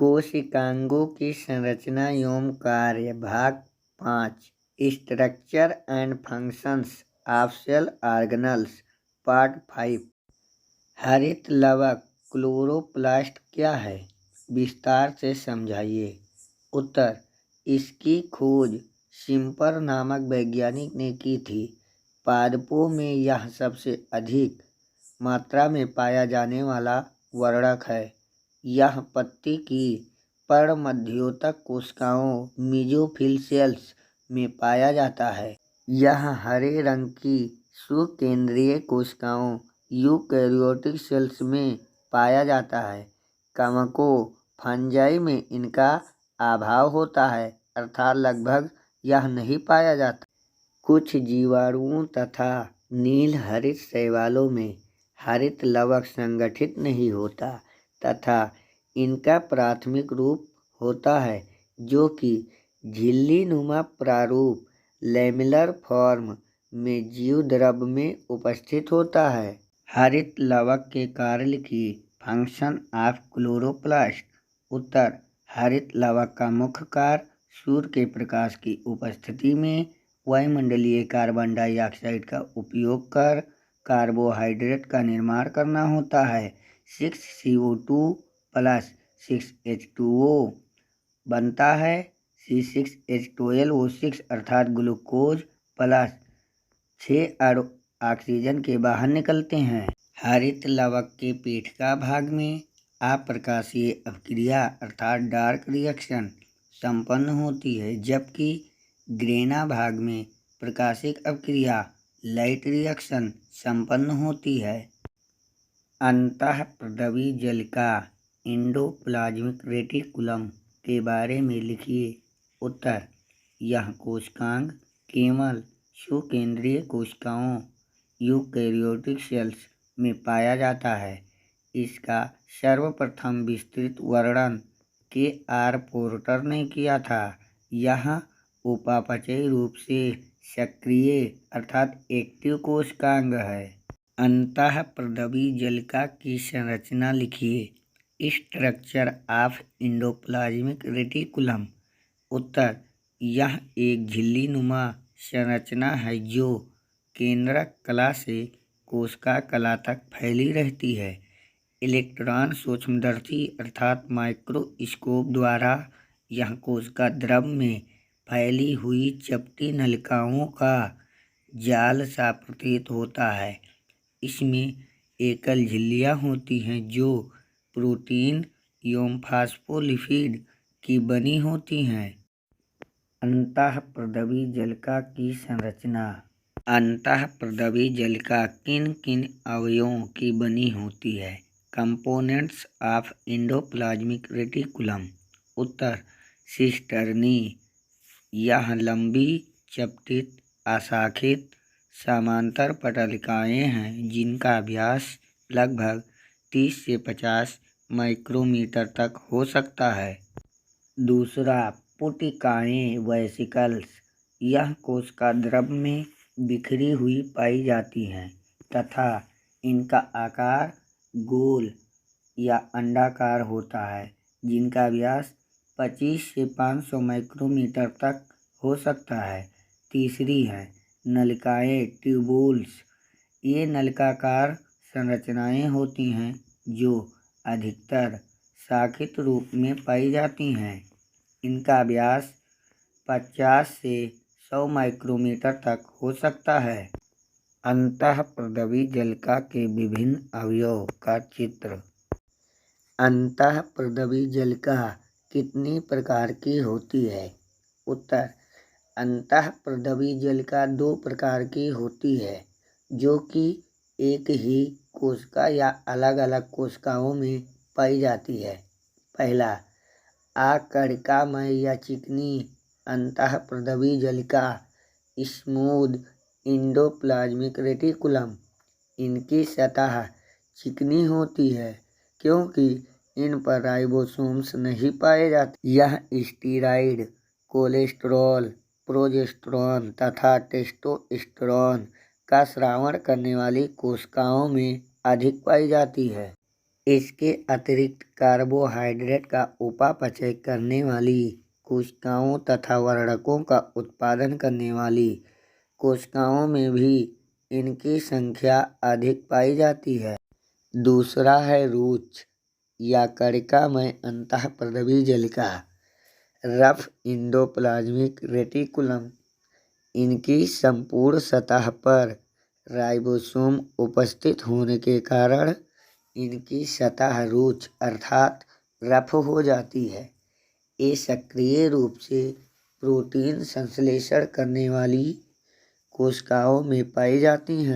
कोशिकांगों की संरचना एवं कार्य भाग 5 structure and functions of cell organelles part 5 हरित लवक क्लोरोप्लास्ट क्या है? विस्तार से समझाइए। उत्तर, इसकी खोज शिम्पर नामक वैज्ञानिक ने की थी। पादपों में यह सबसे अधिक मात्रा में पाया जाने वाला वर्णक है। यह पत्ती की पर्णमध्योतक कोशिकाओं मीजोफिल सेल्स में पाया जाता है। यह हरे रंग की सुकेंद्रीय कोशिकाओं यूकैरियोटिक सेल्स में पाया जाता है। कवकों फंजाई में इनका अभाव होता है, अर्थात लगभग यह नहीं पाया जाता। कुछ जीवाणुओं तथा नील हरित शैवालों में हरित लवक संगठित नहीं होता तथा इनका प्राथमिक रूप होता है जो कि झिल्ली नुमा प्रारूप लैमेलर फॉर्म में जीव द्रव में उपस्थित होता है। हरित लवक के कार्य की फंक्शन ऑफ क्लोरोप्लास्ट। उत्तर, हरित लवक का मुख्य कार्य सूर्य के प्रकाश की उपस्थिति में वायुमंडलीय कार्बन डाइऑक्साइड का उपयोग कर कार्बोहाइड्रेट का निर्माण करना होता है। 6CO2 प्लस 6H2O बनता है। C6H12O6 अर्थात ग्लूकोज प्लस 6 अणु ऑक्सीजन के बाहर निकलते हैं। हरित लवक के पेटिका भाग में अप्रकाशीय अभिक्रिया अर्थात डार्क रिएक्शन संपन्न होती है, जबकि ग्रेना भाग में प्रकाशिक अभिक्रिया लाइट रिएक्शन संपन्न होती है। अंतःप्रद्रवी जलिका एंडोप्लाज्मिक रेटिकुलम के बारे में लिखिए। उत्तर, यह कोशिकांग केवल सुकेंद्रीय कोशिकाओं यूकैरियोटिक सेल्स में पाया जाता है। इसका सर्वप्रथम विस्तृत वर्णन के आर पोर्टर ने किया था। यह उपापचयी रूप से सक्रिय अर्थात एक्टिव कोशिकांग है। अंतःप्रद्रवी जलिका की संरचना लिखिए। Structure of endoplasmic reticulum. उत्तर, यह एक झिल्ली नुमा संरचना है जो केंद्रक कला से कोशिका कला तक फैली रहती है। इलेक्ट्रॉन सूक्ष्मदर्शी अर्थात माइक्रोस्कोप द्वारा यह कोशिका द्रव में फैली हुई चपटी नलिकाओं का जाल सा प्रतीत होता है। इसमें एकल झिल्लियाँ होती हैं जो प्रोटीन एवं फास्फोलिपिड की बनी होती हैं। अंतःप्रद्रवी जलिका की संरचना। अंतःप्रद्रवी जलिका किन किन अवयवों की बनी होती है? Components of endoplasmic reticulum. Uttar, cisternae. यह लंबी चपटित अशाखित समांतर पटलिकाएँ हैं जिनका व्यास लगभग 30 से 50 माइक्रोमीटर तक हो सकता है। दूसरा, पुटिकाएँ वेसिकल्स। यह कोशिका द्रव में बिखरी हुई पाई जाती हैं तथा इनका आकार गोल या अंडाकार होता है, जिनका व्यास 25 से 500 माइक्रोमीटर तक हो सकता है। तीसरी है नलिकाएँ ट्यूबुल्स। ये नलिकाकार संरचनाएँ होती हैं जो अधिकतर शाखित रूप में पाई जाती हैं। इनका व्यास 50 से 100 माइक्रोमीटर तक हो सकता है। अंतःप्रद्रवी जलिका के विभिन्न अवयव का चित्र। अंतःप्रद्रवी जलिका कितनी प्रकार की होती है? उत्तर, अंतःप्रद्रवी जलिका 2 प्रकार की होती है जो कि एक ही कोशिका या अलग अलग कोशिकाओं में पाई जाती है। पहला, अकणिकामय या चिकनी अंतःप्रद्रवी जलिका स्मूथ एंडोप्लाज्मिक रेटिकुलम। इनकी सतह चिकनी होती है क्योंकि इन पर राइबोसोम्स नहीं पाए जाते। यह स्टीरॉयड, कोलेस्टेरॉल, प्रोजेस्टेरॉन तथा टेस्टोस्टेरोन का स्रावण करने वाली कोशिकाओं में अधिक पाई जाती है। इसके अतिरिक्त कार्बोहाइड्रेट का उपापचय करने वाली कोशिकाओं तथा वर्णकों का उत्पादन करने वाली कोशिकाओं में भी इनकी संख्या अधिक पाई जाती है। दूसरा है रुच या कणिकामय अंतःपृष्ठीय जलिका, रफ एंडोप्लाज्मिक रेटिकुलम। इनकी संपूर्ण सतह पर राइबोसोम उपस्थित होने के कारण इनकी सतह रुच अर्थात रफ हो जाती है। ये सक्रिय रूप से प्रोटीन संश्लेषण करने वाली कोशिकाओं में पाई जाती हैं।